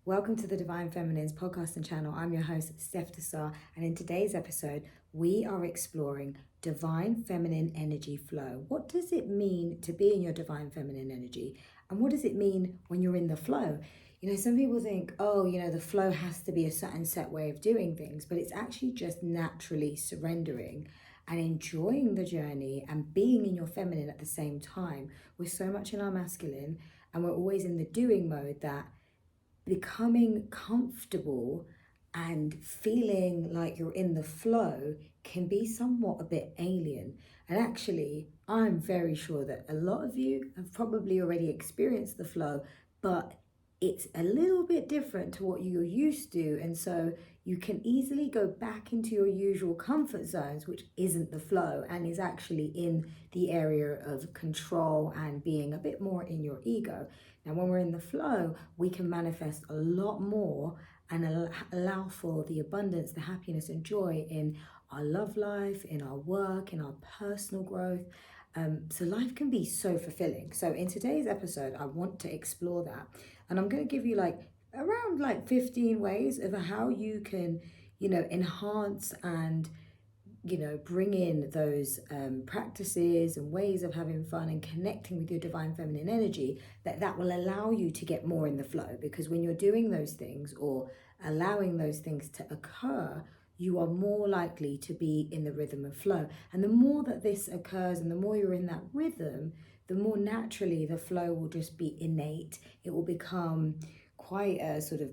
Welcome to the Divine Feminines podcast and channel. I'm your host, Steph Desar, and in today's episode, we are exploring divine feminine energy flow. What does it mean to be in your divine feminine energy? And what does it mean when you're in the flow? Some people think, the flow has to be a certain set way of doing things, but it's actually just naturally surrendering and enjoying the journey and being in your feminine at the same time. We're so much in our masculine and we're always in the doing mode that becoming comfortable and feeling like you're in the flow can be somewhat a bit alien. And actually, I'm very sure that a lot of you have probably already experienced the flow, but it's a little bit different to what you're used to. And so you can easily go back into your usual comfort zones, which isn't the flow and is actually in the area of control and being a bit more in your ego. Now, when we're in the flow, we can manifest a lot more and allow for the abundance, the happiness and joy in our love life, in our work, in our personal growth. So life can be so fulfilling. So in today's episode, I want to explore that. And I'm going to give you around 15 ways of how you can, enhance and bring in those practices and ways of having fun and connecting with your divine feminine energy that will allow you to get more in the flow. Because when you're doing those things or allowing those things to occur, you are more likely to be in the rhythm of flow. And the more that this occurs and the more you're in that rhythm, the more naturally the flow will just be innate. It will become quite a sort of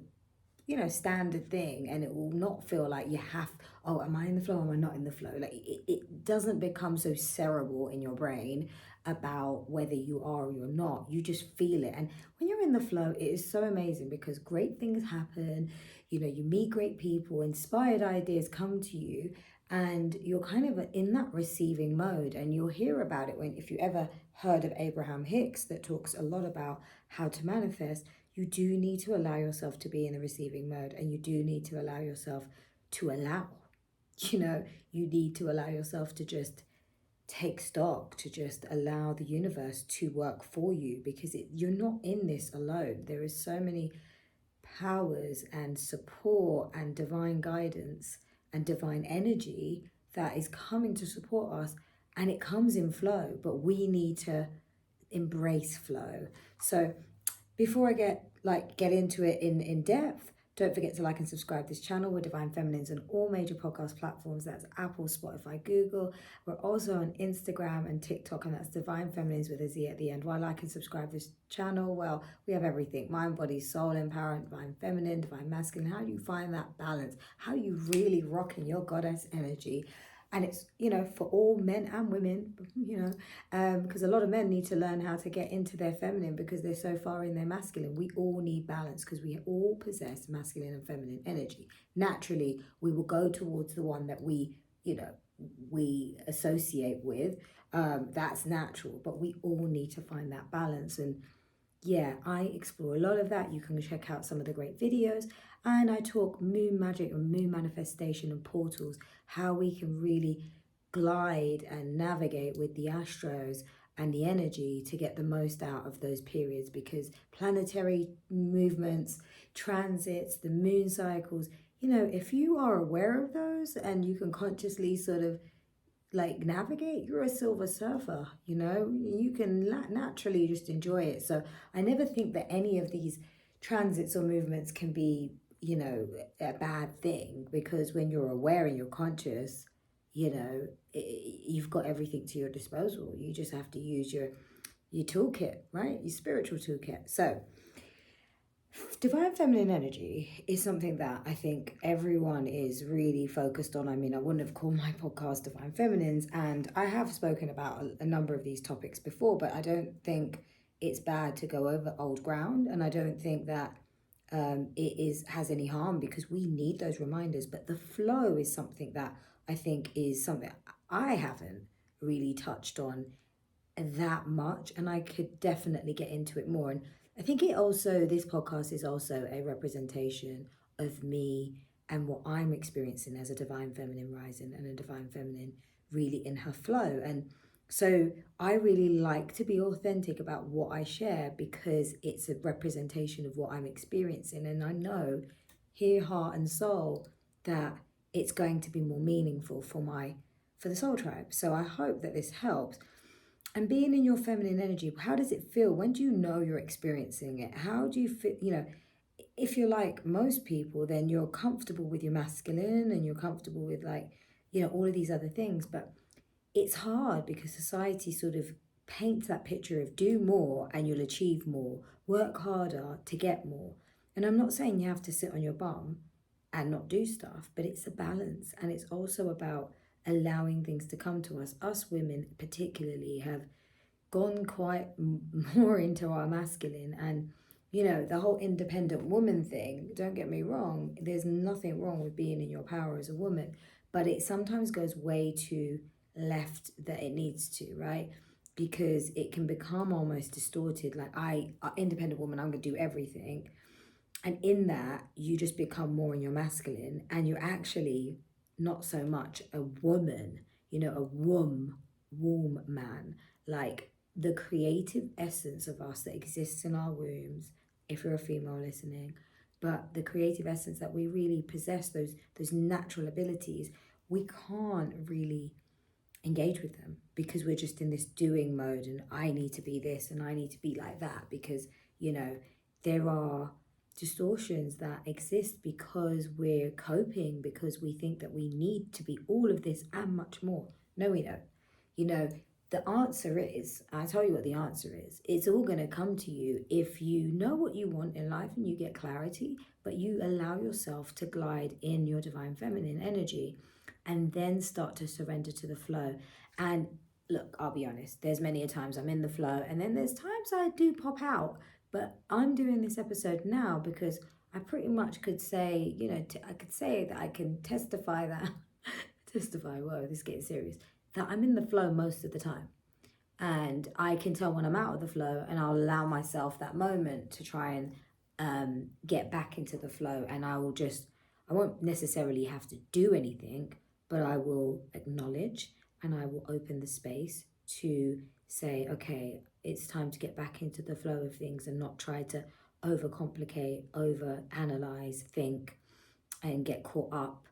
standard thing, and it will not feel like you have, am I in the flow or am I not in the flow? Like it doesn't become so cerebral in your brain about whether you are or you're not. You just feel it. And when you're in the flow, it is so amazing because great things happen. You meet great people, inspired ideas come to you, and you're kind of in that receiving mode. And you'll hear about it if you ever heard of Abraham Hicks, that talks a lot about how to manifest. You do need to allow yourself to be in the receiving mode, and you do need to allow yourself to allow. You need to allow yourself to just take stock, to just allow the universe to work for you, because you're not in this alone. There is so many powers and support and divine guidance and divine energy that is coming to support us, and it comes in flow, but we need to embrace flow. So before I get into it in depth, don't forget to like and subscribe this channel. We're Divine Feminines on all major podcast platforms. That's Apple, Spotify, Google. We're also on Instagram and TikTok, and that's Divine Feminines with a Z at the end. Why like and subscribe this channel? Well, we have everything: mind, body, soul, empowerment, divine feminine, divine masculine. How do you find that balance? How do you really rock in your goddess energy? And it's, for all men and women, because a lot of men need to learn how to get into their feminine because they're so far in their masculine. We all need balance because we all possess masculine and feminine energy. Naturally, we will go towards the one that we associate with. That's natural, but we all need to find that balance. And yeah, I explore a lot of that. You can check out some of the great videos, and I talk moon magic and moon manifestation and portals, how we can really glide and navigate with the astros and the energy to get the most out of those periods, because planetary movements, transits, the moon cycles, if you are aware of those and you can consciously sort of navigate, you're a silver surfer. You can naturally just enjoy it. So I never think that any of these transits or movements can be a bad thing, because when you're aware and you're conscious, you've got everything to your disposal. You just have to use your toolkit, right? Your spiritual toolkit. So divine feminine energy is something that I think everyone is really focused on. I mean, I wouldn't have called my podcast Divine Feminines, and I have spoken about a number of these topics before, but I don't think it's bad to go over old ground, and I don't think that has any harm, because we need those reminders. But the flow is something that I think is something I haven't really touched on that much, and I could definitely get into it more. And I think this podcast is also a representation of me and what I'm experiencing as a divine feminine rising and a divine feminine really in her flow. And So I really like to be authentic about what I share because it's a representation of what I'm experiencing. And I know here, heart and soul, that it's going to be more meaningful for the soul tribe. So I hope that this helps. And being in your feminine energy, how does it feel? When do you know you're experiencing it? How do you feel? If you're like most people, then you're comfortable with your masculine and you're comfortable with all of these other things. But it's hard because society sort of paints that picture of do more and you'll achieve more, work harder to get more. And I'm not saying you have to sit on your bum and not do stuff, but it's a balance. And it's also about allowing things to come to us. Us women, particularly, have gone quite more into our masculine. And the whole independent woman thing, don't get me wrong, there's nothing wrong with being in your power as a woman, but it sometimes goes way too left that it needs to, right? Because it can become almost distorted. Like, independent woman, I'm gonna do everything. And in that, you just become more in your masculine and you're actually not so much a woman, a warm man. Like, the creative essence of us that exists in our wombs, if you're a female listening, but the creative essence that we really possess, those natural abilities, we can't really engage with them because we're just in this doing mode and I need to be this and I need to be like that because, there are distortions that exist because we're coping, because we think that we need to be all of this and much more. No, we don't. The answer is, I'll tell you what the answer is. It's all going to come to you if you know what you want in life and you get clarity, but you allow yourself to glide in your divine feminine energy and then start to surrender to the flow. And look, I'll be honest, there's many a times I'm in the flow and then there's times I do pop out. But I'm doing this episode now because I pretty much could say, I could say that I can testify that, whoa, this is getting serious, that I'm in the flow most of the time. And I can tell when I'm out of the flow and I'll allow myself that moment to try and get back into the flow. And I won't necessarily have to do anything, but I will acknowledge and I will open the space to say, okay, it's time to get back into the flow of things and not try to overcomplicate, overanalyze, think, and get caught up.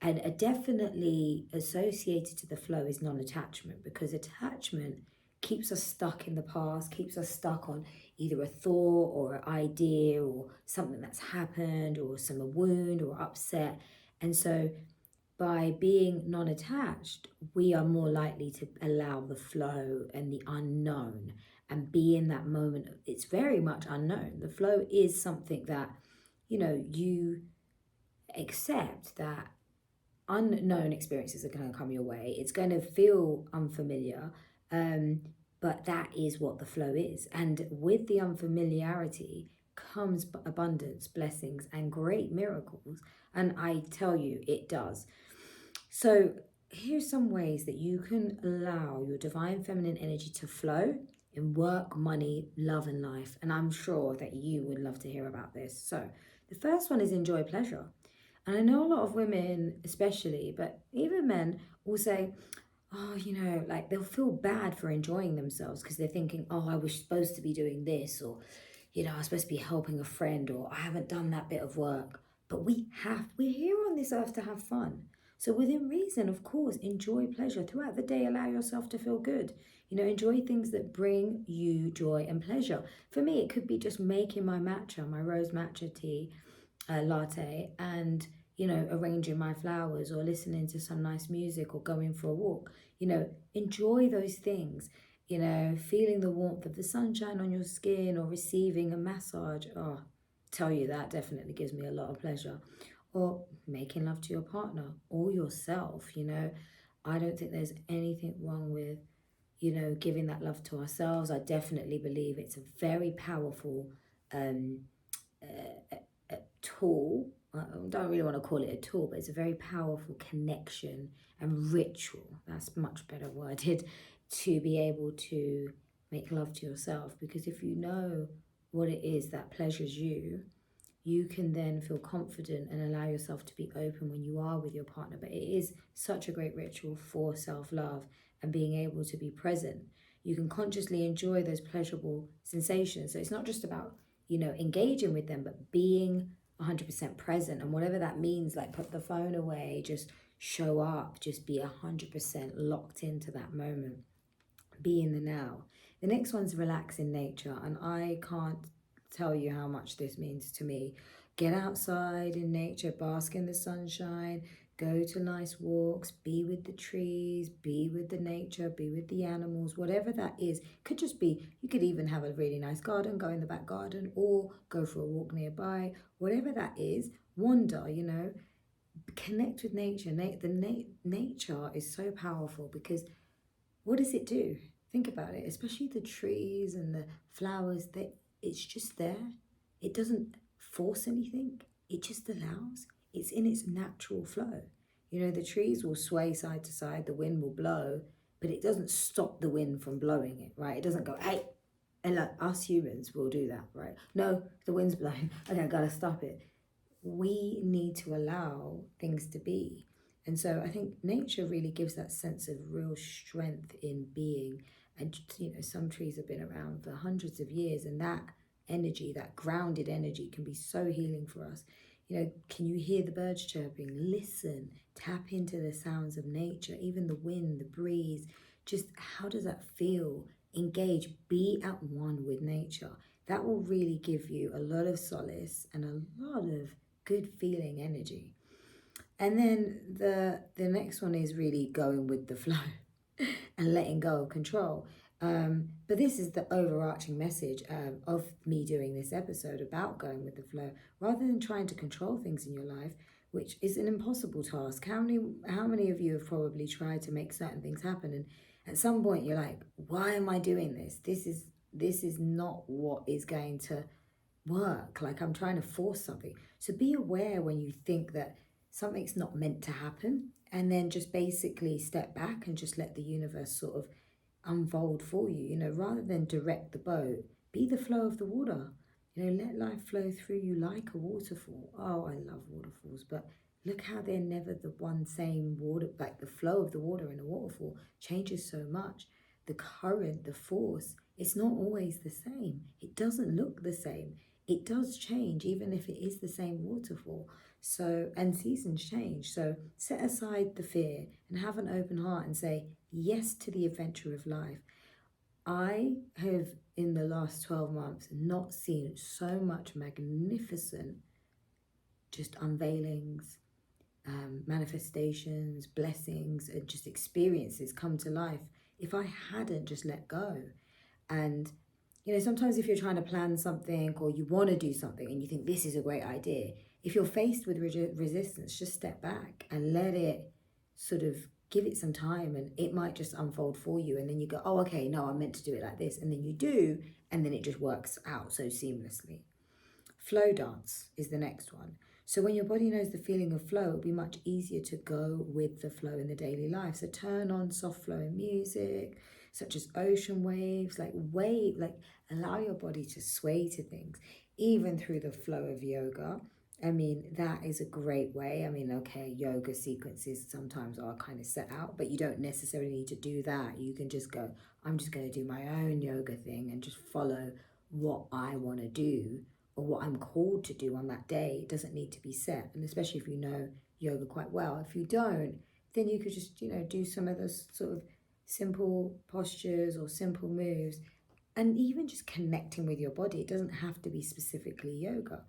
And definitely associated to the flow is non-attachment, because attachment keeps us stuck in the past, keeps us stuck on either a thought or an idea or something that's happened or some wound or upset. And so by being non-attached, we are more likely to allow the flow and the unknown and be in that moment. It's very much unknown. The flow is something that, you accept that unknown experiences are going to come your way. It's going to feel unfamiliar, but that is what the flow is. And with the unfamiliarity comes abundance, blessings, and great miracles. And I tell you, it does. So here's some ways that you can allow your divine feminine energy to flow in work, money, love, and life. And I'm sure that you would love to hear about this. So the first one is enjoy pleasure. And I know a lot of women, especially, but even men, will say, oh, like they'll feel bad for enjoying themselves because they're thinking, oh, I was supposed to be doing this, or, I was supposed to be helping a friend, or I haven't done that bit of work. But we're here on this earth to have fun. So within reason, of course, enjoy pleasure throughout the day. Allow yourself to feel good. Enjoy things that bring you joy and pleasure. For me, it could be just making my matcha, my rose matcha tea latte, and arranging my flowers or listening to some nice music or going for a walk. Enjoy those things. Feeling the warmth of the sunshine on your skin or receiving a massage. Oh, tell you, that definitely gives me a lot of pleasure. Or making love to your partner or yourself. I don't think there's anything wrong with giving that love to ourselves. I definitely believe it's a very powerful tool. I don't really want to call it a tool, but it's a very powerful connection and ritual. That's much better worded, to be able to make love to yourself. Because if you know what it is that pleasures you, you can then feel confident and allow yourself to be open when you are with your partner. But it is such a great ritual for self-love and being able to be present. You can consciously enjoy those pleasurable sensations. So it's not just about, engaging with them, but being 100% present. And whatever that means, like put the phone away, just show up, just be 100% locked into that moment. Be in the now. The next one's relax in nature. And I can't tell you how much this means to me. Get outside in nature, bask in the sunshine, go to nice walks, be with the trees, be with the nature, be with the animals, whatever that is. Could just be, you could even have a really nice garden, go in the back garden, or go for a walk nearby. Whatever that is, wander, connect with nature. Nature is so powerful because what does it do? Think about it, especially the trees and the flowers, it's just there. It doesn't force anything. It just allows. It's in its natural flow. The trees will sway side to side, the wind will blow, but it doesn't stop the wind from blowing it, right? It doesn't go, hey, and like us humans will do that, right? No, the wind's blowing. Okay, I gotta stop it. We need to allow things to be. And so I think nature really gives that sense of real strength in being. And, some trees have been around for hundreds of years, and that energy, that grounded energy, can be so healing for us. Can you hear the birds chirping? Listen, tap into the sounds of nature, even the wind, the breeze. Just how does that feel? Engage, be at one with nature. That will really give you a lot of solace and a lot of good feeling energy. And then the next one is really going with the flow and letting go of control. But this is the overarching message of me doing this episode about going with the flow, rather than trying to control things in your life, which is an impossible task. How many of you have probably tried to make certain things happen, and at some point you're like, why am I doing this? This is not what is going to work. Like, I'm trying to force something. So be aware when you think that something's not meant to happen, and then just basically step back and just let the universe sort of unfold for you, rather than direct the boat. Be the flow of the water. Let life flow through you like a waterfall. Oh, I love waterfalls, but look how they're never the one same water. Like, the flow of the water in a waterfall changes so much. The current, the force, it's not always the same. It doesn't look the same. It does change, even if it is the same waterfall. So, and seasons change. So set aside the fear and have an open heart and say yes to the adventure of life. I have, in the last 12 months, not seen so much magnificent just unveilings, manifestations, blessings, and just experiences come to life if I hadn't just let go. And sometimes if you're trying to plan something or you want to do something and you think this is a great idea, if you're faced with resistance, just step back and let it sort of give it some time, and it might just unfold for you. And then you go, oh, okay, no, I'm meant to do it like this. And then you do, and then it just works out so seamlessly. Flow dance is the next one. So when your body knows the feeling of flow, it'll be much easier to go with the flow in the daily life. So turn on soft flowing music, such as ocean waves, like allow your body to sway to things, even through the flow of yoga. I mean, that is a great way. I mean, okay, yoga sequences sometimes are kind of set out, but you don't necessarily need to do that. You can just go, I'm just going to do my own yoga thing and just follow what I want to do or what I'm called to do on that day. It doesn't need to be set. And especially if you know yoga quite well. If you don't, then you could just, do some of those sort of simple postures or simple moves, and even just connecting with your body. It doesn't have to be specifically yoga.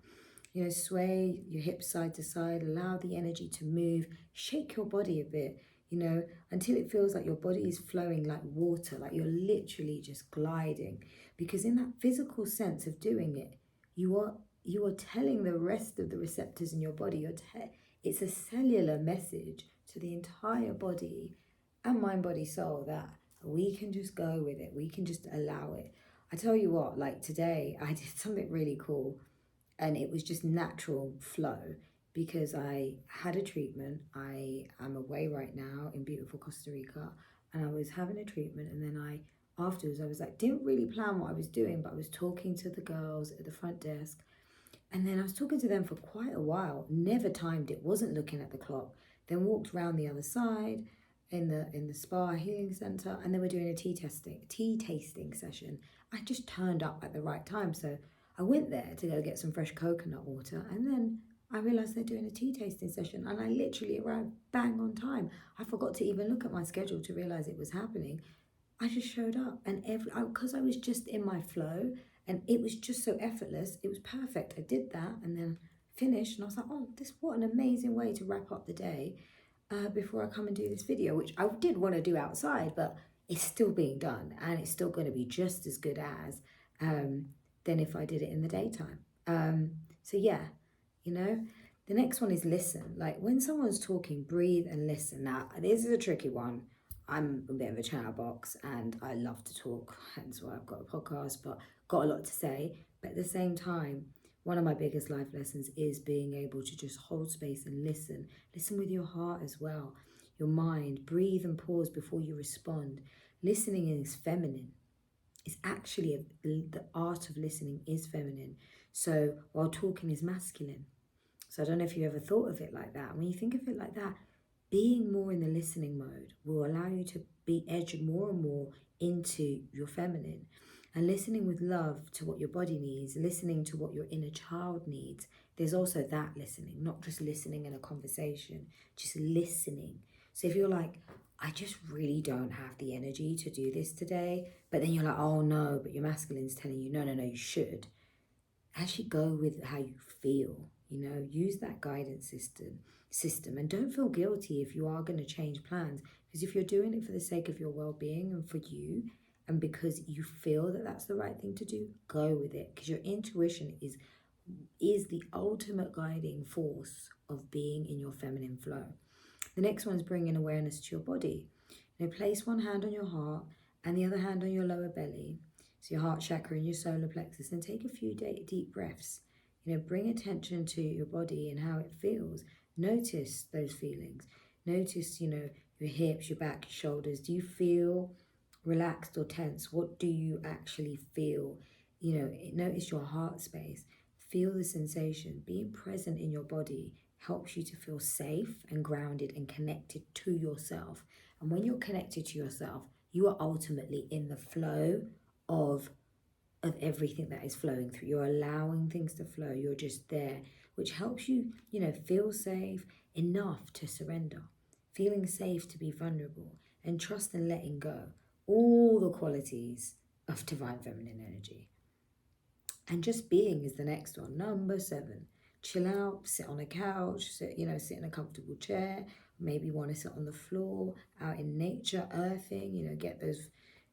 Sway your hips side to side, allow the energy to move, shake your body a bit, until it feels like your body is flowing like water, like you're literally just gliding. Because in that physical sense of doing it, you are telling the rest of the receptors in your body, it's a cellular message to the entire body and mind, body, soul, that we can just go with it. We can just allow it. I tell you what, like today, I did something really cool, and it was just natural flow because I had a treatment. I am away right now in beautiful Costa Rica, and I was having a treatment, and then afterwards I was like, didn't really plan what I was doing, but I was talking to the girls at the front desk, And then I was talking to them for quite a while, never timed it, wasn't looking at the clock, then walked around the other side in the spa healing center, and they were doing a tea tasting session. I just turned up at the right time. So I went there to go get some fresh coconut water, and then I realized they're doing a tea tasting session, and I literally arrived bang on time. I forgot to even look at my schedule to realize it was happening. I just showed up, and because I was just in my flow, and it was just so effortless, it was perfect. I did that and then finished, and I was like, oh, what an amazing way to wrap up the day before I come and do this video, which I did want to do outside, but it's still being done, and it's still going to be just as good as than if I did it in the daytime. So yeah, the next one is listen. Like when someone's talking, breathe and listen. Now, this is a tricky one. I'm a bit of a chatterbox and I love to talk, hence why I've got a podcast, but got a lot to say. But at the same time, one of my biggest life lessons is being able to just hold space and listen. Listen with your heart as well, your mind. Breathe and pause before you respond. Listening is feminine. It's actually, the art of listening is feminine. So while talking is masculine. So I don't know if you ever thought of it like that. When you think of it like that, being more in the listening mode will allow you to be edged more and more into your feminine, and listening with love to what your body needs, listening to what your inner child needs. There's also that listening, not just listening in a conversation, just listening. So if you're like, I just really don't have the energy to do this today, but then you're like, oh no, but your masculine's telling you, no, you should. Actually go with how you feel, use that guidance system, and don't feel guilty if you are going to change plans, because if you're doing it for the sake of your well-being and for you, and because you feel that that's the right thing to do, go with it, because your intuition is the ultimate guiding force of being in your feminine flow. The next one is bringing awareness to your body. Place one hand on your heart and the other hand on your lower belly, so your heart chakra and your solar plexus, and take a few deep breaths. Bring attention to your body and how it feels. Notice those feelings. Notice, your hips, your back, your shoulders. Do you feel relaxed or tense? What do you actually feel? Notice your heart space. Feel the sensation. Being present in your body helps you to feel safe and grounded and connected to yourself. And when you're connected to yourself, you are ultimately in the flow of everything that is flowing through. You're allowing things to flow. You're just there, which helps you, feel safe enough to surrender, feeling safe to be vulnerable, and trust and letting go. All the qualities of divine feminine energy. And just being is the next one. Number 7, chill out, sit on a couch, sit in a comfortable chair. Maybe want to sit on the floor, out in nature, earthing, get those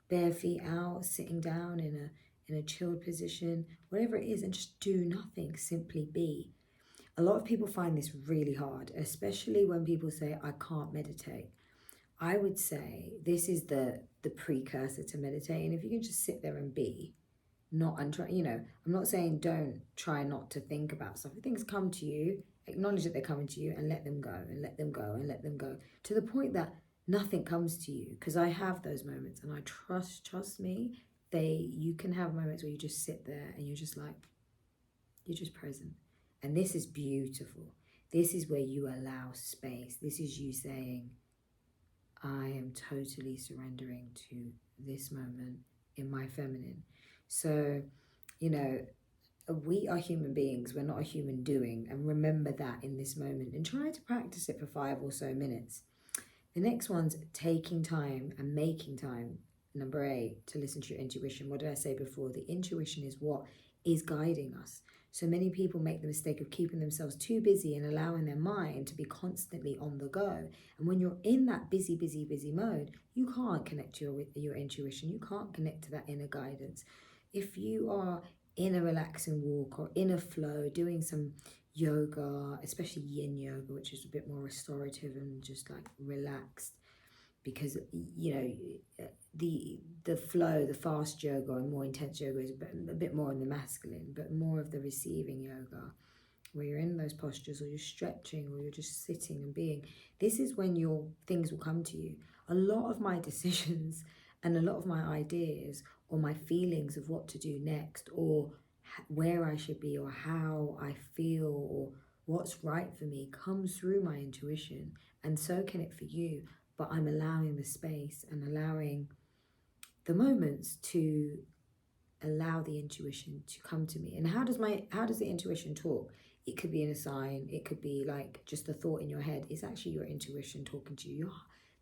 bare feet out, sitting down in a chilled position, whatever it is, and just do nothing, simply be. A lot of people find this really hard, especially when people say, I can't meditate. I would say this is the precursor to meditating. If you can just sit there and be, I'm not saying don't try not to think about stuff. If things come to you, acknowledge that they're coming to you and let them go and let them go and let them go, to the point that nothing comes to you. Because I have those moments, and I trust me, you can have moments where you just sit there and you're just present. And this is beautiful. This is where you allow space. This is you saying, I am totally surrendering to this moment in my feminine. So, we are human beings. We're not a human doing. And remember that in this moment, and try to practice it for 5 or so minutes. The next one's taking time and making time. Number 8, to listen to your intuition. What did I say before? The intuition is what is guiding us. So many people make the mistake of keeping themselves too busy and allowing their mind to be constantly on the go. And when you're in that busy mode, you can't connect to your intuition. You can't connect to that inner guidance. If you are in a relaxing walk or in a flow, doing some yoga, especially yin yoga, which is a bit more restorative and just like relaxed, because the flow, the fast yoga and more intense yoga is a bit more in the masculine, but more of the receiving yoga, where you're in those postures, or you're stretching, or you're just sitting and being. This is when your things will come to you. A lot of my decisions and a lot of my ideas or my feelings of what to do next, or where I should be or how I feel or what's right for me comes through my intuition, and so can it for you. But I'm allowing the space and allowing the moments to allow the intuition to come to me. And how does the intuition talk? It could be in a sign, it could be like just a thought in your head. It's actually your intuition talking to you.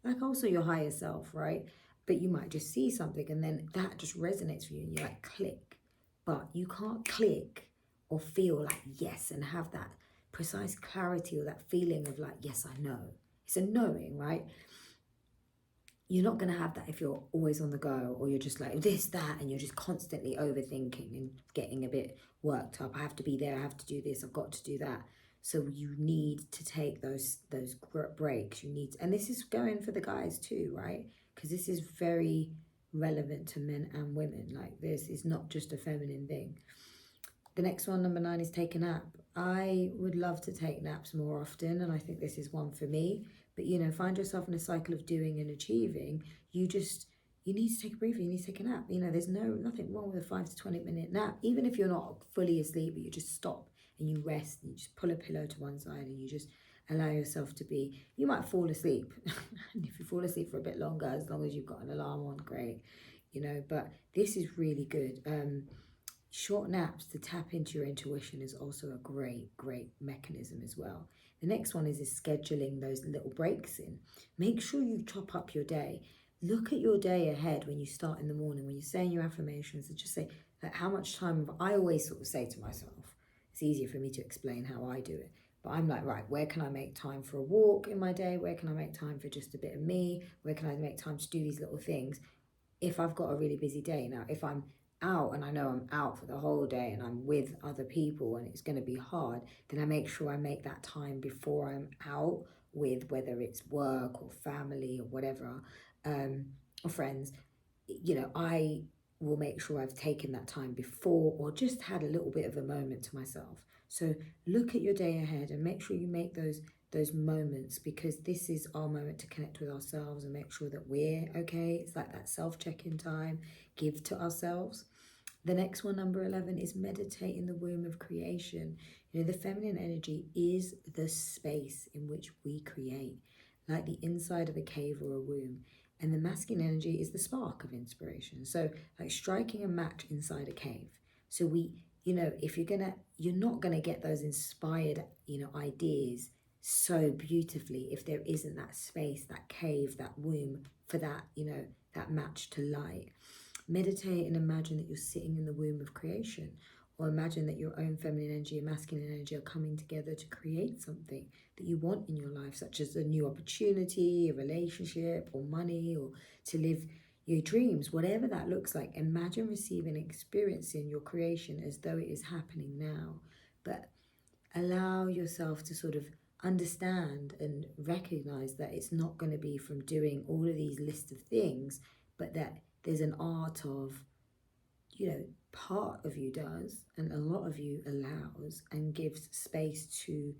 Like also your higher self, right? But you might just see something and then that just resonates for you and you like click. But you can't click or feel like yes and have that precise clarity or that feeling of like, yes, I know. It's a knowing, right? You're not going to have that if you're always on the go or you're just like this, that, and you're just constantly overthinking and getting a bit worked up. I have to be there. I have to do this. I've got to do that. So you need to take those breaks. You need, and this is going for the guys too, right? Because this is very relevant to men and women. Like this is not just a feminine thing. The next one, number 9, is take a nap. I would love to take naps more often, and I think this is one for me. But, you know, find yourself in a cycle of doing and achieving. You need to take a breather. You need to take a nap. You know, there's nothing wrong with a 5 to 20-minute nap. Even if you're not fully asleep, but you just stop and you rest and you just pull a pillow to one side and you just allow yourself to be. You might fall asleep. And if you fall asleep for a bit longer, as long as you've got an alarm on, great. You know, but this is really good. Short naps to tap into your intuition is also a great mechanism as well. The next one is scheduling those little breaks in. Make sure you chop up your day. Look at your day ahead when you start in the morning, when you're saying your affirmations, and just say, like, how much time, I always sort of say to myself, it's easier for me to explain how I do it, but I'm like, right, where can I make time for a walk in my day? Where can I make time for just a bit of me? Where can I make time to do these little things? If I've got a really busy day. Now, if I'm out and I know I'm out for the whole day and I'm with other people and it's going to be hard, then I make sure I make that time before I'm out with, whether it's work or family or whatever, or friends. You know, I will make sure I've taken that time before or just had a little bit of a moment to myself. So look at your day ahead and make sure you make those moments, because this is our moment to connect with ourselves and make sure that we're okay. It's like that self-check-in time, give to ourselves. The next one, number 11, is meditate in the womb of creation. You know, the feminine energy is the space in which we create, like the inside of a cave or a womb. And the masculine energy is the spark of inspiration. So like striking a match inside a cave. So you know, if you're not gonna get those inspired, you know, ideas so beautifully if there isn't that space, that cave, that womb for that, you know, that match to light. Meditate and imagine that you're sitting in the womb of creation, or imagine that your own feminine energy and masculine energy are coming together to create something that you want in your life, such as a new opportunity, a relationship, or money, or to live your dreams, whatever that looks like. Imagine receiving and experiencing your creation as though it is happening now, but allow yourself to sort of understand and recognize that it's not going to be from doing all of these lists of things, but that there's an art of, you know, part of you does and a lot of you allows and gives space to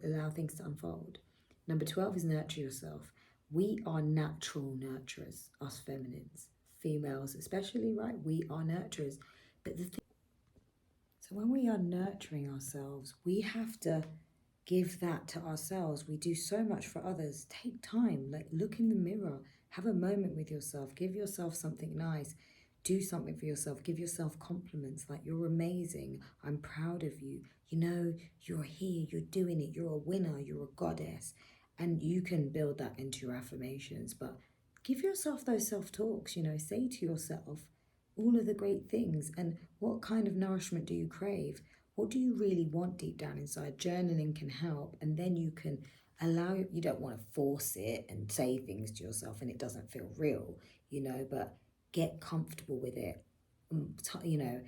allow things to unfold. Number 12 is nurture yourself. We are natural nurturers, us feminines, females especially, right? We are nurturers. But so when we are nurturing ourselves, we have to give that to ourselves. We do so much for others. Take time, like look in the mirror, have a moment with yourself, give yourself something nice, do something for yourself, give yourself compliments like you're amazing, I'm proud of you, you know, you're here, you're doing it, you're a winner, you're a goddess. And you can build that into your affirmations, but give yourself those self-talks, you know, say to yourself all of the great things and what kind of nourishment do you crave? What do you really want deep down inside? Journaling can help, and then you can you don't want to force it and say things to yourself and it doesn't feel real, you know, but get comfortable with it. You know,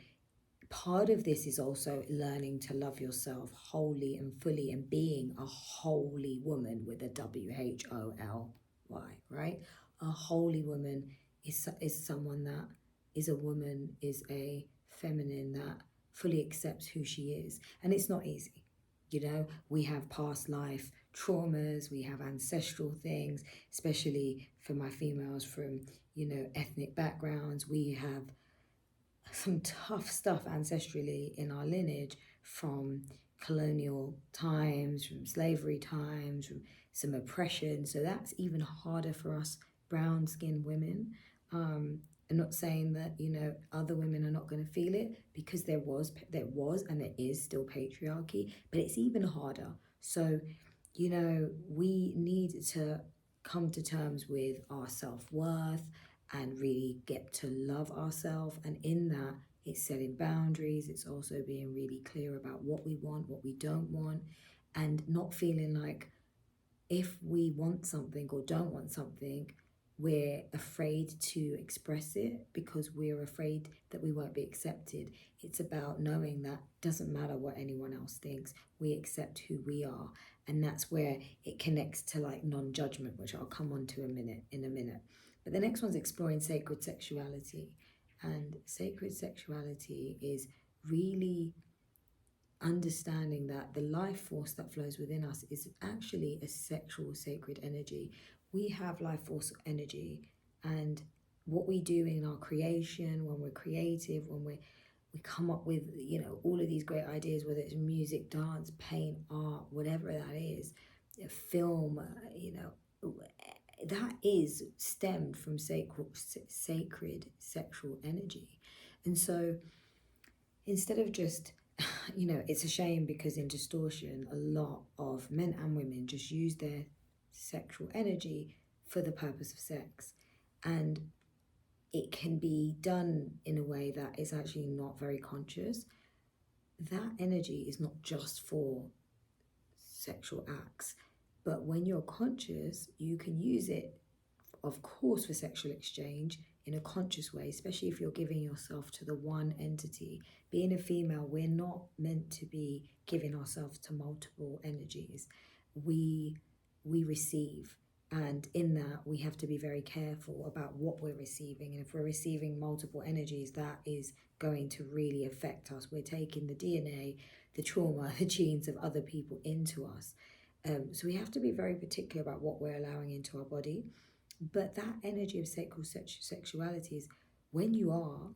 part of this is also learning to love yourself wholly and fully and being a holy woman with a WHOLY, right? A holy woman is someone that is a woman, is a feminine that fully accepts who she is. And it's not easy. You know, we have past life traumas, we have ancestral things, especially for my females from, you know, ethnic backgrounds. We have some tough stuff ancestrally in our lineage from colonial times, from slavery times, from some oppression. So that's even harder for us brown skinned women. I'm not saying that, other women are not going to feel it, because there was and there is still patriarchy, but it's even harder. So, we need to come to terms with our self-worth and really get to love ourselves. And in that, it's setting boundaries. It's also being really clear about what we want, what we don't want, and not feeling like if we want something or don't want something, we're afraid to express it because we're afraid that we won't be accepted. It's about knowing that doesn't matter what anyone else thinks, we accept who we are. And that's where it connects to like non-judgment, which I'll come on to in a minute. But the next one's exploring sacred sexuality. And sacred sexuality is really understanding that the life force that flows within us is actually a sexual sacred energy. We have life force energy, and what we do in our creation, when we're creative, when we come up with all of these great ideas, whether it's music, dance, paint, art, whatever that is, film, that is stemmed from sacred sexual energy. And so instead of just it's a shame because in distortion, a lot of men and women just use their sexual energy for the purpose of sex. And it can be done in a way that is actually not very conscious. That energy is not just for sexual acts, but when you're conscious, you can use it, of course, for sexual exchange in a conscious way, especially if you're giving yourself to the one entity. Being a female, we're not meant to be giving ourselves to multiple energies. We receive, and in that we have to be very careful about what we're receiving. And if we're receiving multiple energies, that is going to really affect us. We're taking the DNA, the trauma, the genes of other people into us. So we have to be very particular about what we're allowing into our body. But that energy of sacred sexuality is when you are,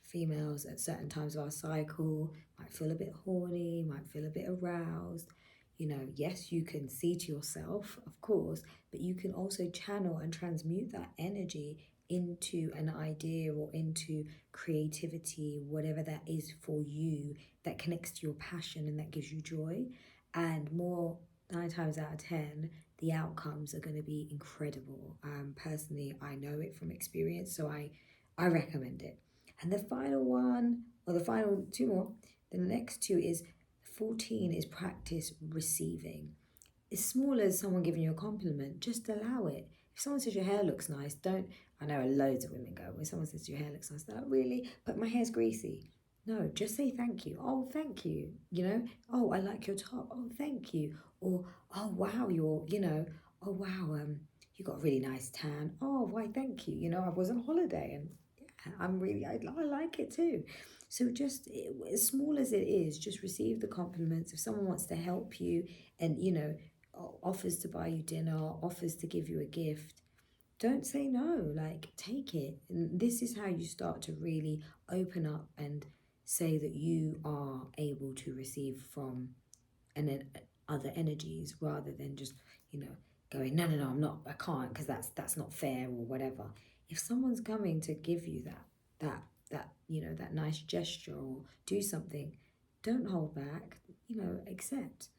females at certain times of our cycle might feel a bit horny, might feel a bit aroused. Yes, you can see to yourself, of course, but you can also channel and transmute that energy into an idea or into creativity, whatever that is for you, that connects to your passion and that gives you joy. And more, 9 times out of 10, the outcomes are going to be incredible. Personally, I know it from experience, so I recommend it. And the final one, or the final two more, the next two is 14 is practice receiving. As small as someone giving you a compliment, just allow it. If someone says your hair looks nice, I know loads of women go, when someone says your hair looks nice, they're like, really? But my hair's greasy. No, just say thank you. Oh, thank you. Oh, I like your top. Oh, thank you. Or, oh, wow, oh, wow, you got a really nice tan. Oh, why, thank you. I was on holiday and yeah, I like it too. So just as small as it is, just receive the compliments. If someone wants to help you and, offers to buy you dinner, offers to give you a gift, don't say no, like take it. And this is how you start to really open up and say that you are able to receive from other energies, rather than just going no, I'm not, I can't, because that's not fair or whatever. If someone's coming to give you that nice gesture or do something, don't hold back, accept.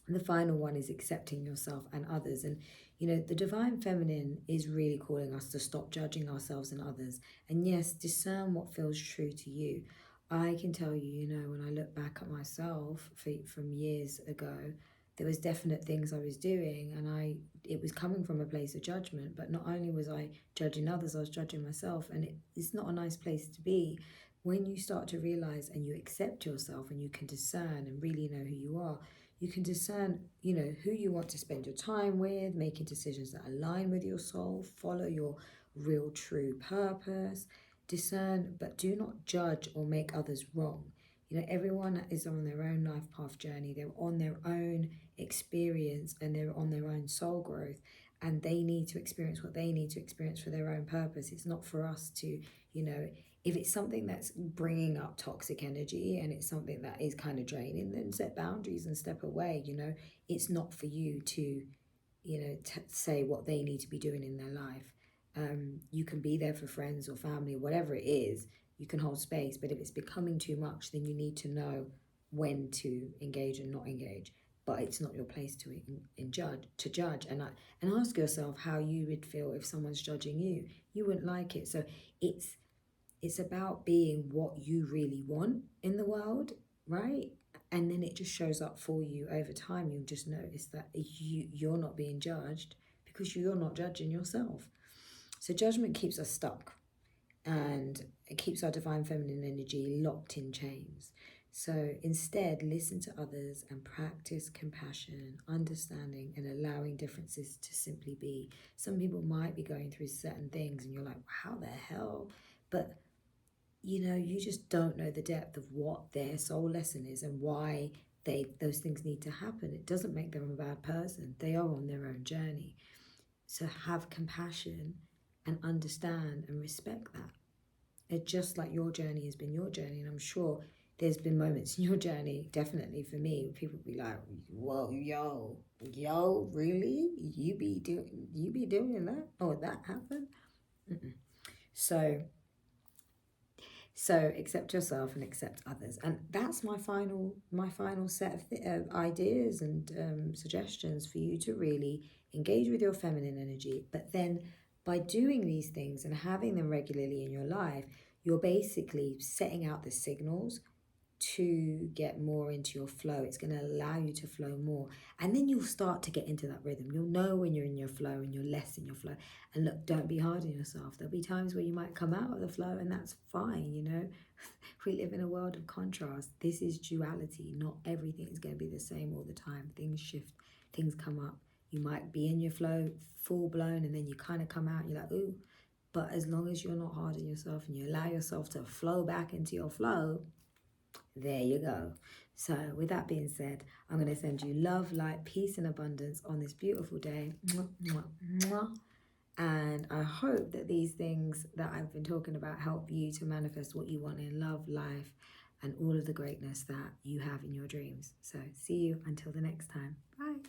And the final one is accepting yourself and others. And, the divine feminine is really calling us to stop judging ourselves and others. And yes, discern what feels true to you. I can tell you, when I look back at myself from years ago, there was definite things I was doing, and it was coming from a place of judgment. But not only was I judging others, I was judging myself. And it's not a nice place to be. When you start to realize and you accept yourself and you can discern and really know who you are, you can discern, who you want to spend your time with, making decisions that align with your soul, follow your real true purpose, discern, but do not judge or make others wrong. Everyone is on their own life path journey. They're on their own experience and they're on their own soul growth, and they need to experience what they need to experience for their own purpose. It's not for us to, If it's something that's bringing up toxic energy and it's something that is kind of draining, then set boundaries and step away. It's not for you to, say what they need to be doing in their life. You can be there for friends or family, whatever it is, you can hold space. But if it's becoming too much, then you need to know when to engage and not engage. But it's not your place to judge and ask yourself how you would feel if someone's judging you. You wouldn't like it. So it's about being what you really want in the world, right? And then it just shows up for you over time. You'll just notice that you're not being judged because you're not judging yourself. So judgment keeps us stuck, and it keeps our divine feminine energy locked in chains. So instead, listen to others and practice compassion, understanding, and allowing differences to simply be. Some people might be going through certain things and you're like, how the hell? But you just don't know the depth of what their soul lesson is and why those things need to happen. It doesn't make them a bad person. They are on their own journey. So have compassion and understand and respect that. It's just like your journey has been your journey, and I'm sure there's been moments in your journey, definitely for me, where people be like, "Whoa, yo, really? You be doing that? Oh, that happened?" Mm-mm. So accept yourself and accept others, and that's my final set of ideas and suggestions for you to really engage with your feminine energy. But then, by doing these things and having them regularly in your life, you're basically setting out the signals to get more into your flow. It's going to allow you to flow more, and then you'll start to get into that rhythm. You'll know when you're in your flow and you're less in your flow. And look, don't be hard on yourself. There'll be times where you might come out of the flow, and that's fine. We live in a world of contrast. This is duality. Not everything is going to be the same all the time. Things shift, things come up. You might be in your flow full blown, and then you kind of come out and you're like, ooh. But as long as you're not hard on yourself and you allow yourself to flow back into your flow, there you go. So with that being said, I'm going to send you love, light, peace and abundance on this beautiful day. Mwah, mwah, mwah. And I hope that these things that I've been talking about help you to manifest what you want in love, life, and all of the greatness that you have in your dreams. So see you until the next time. Bye.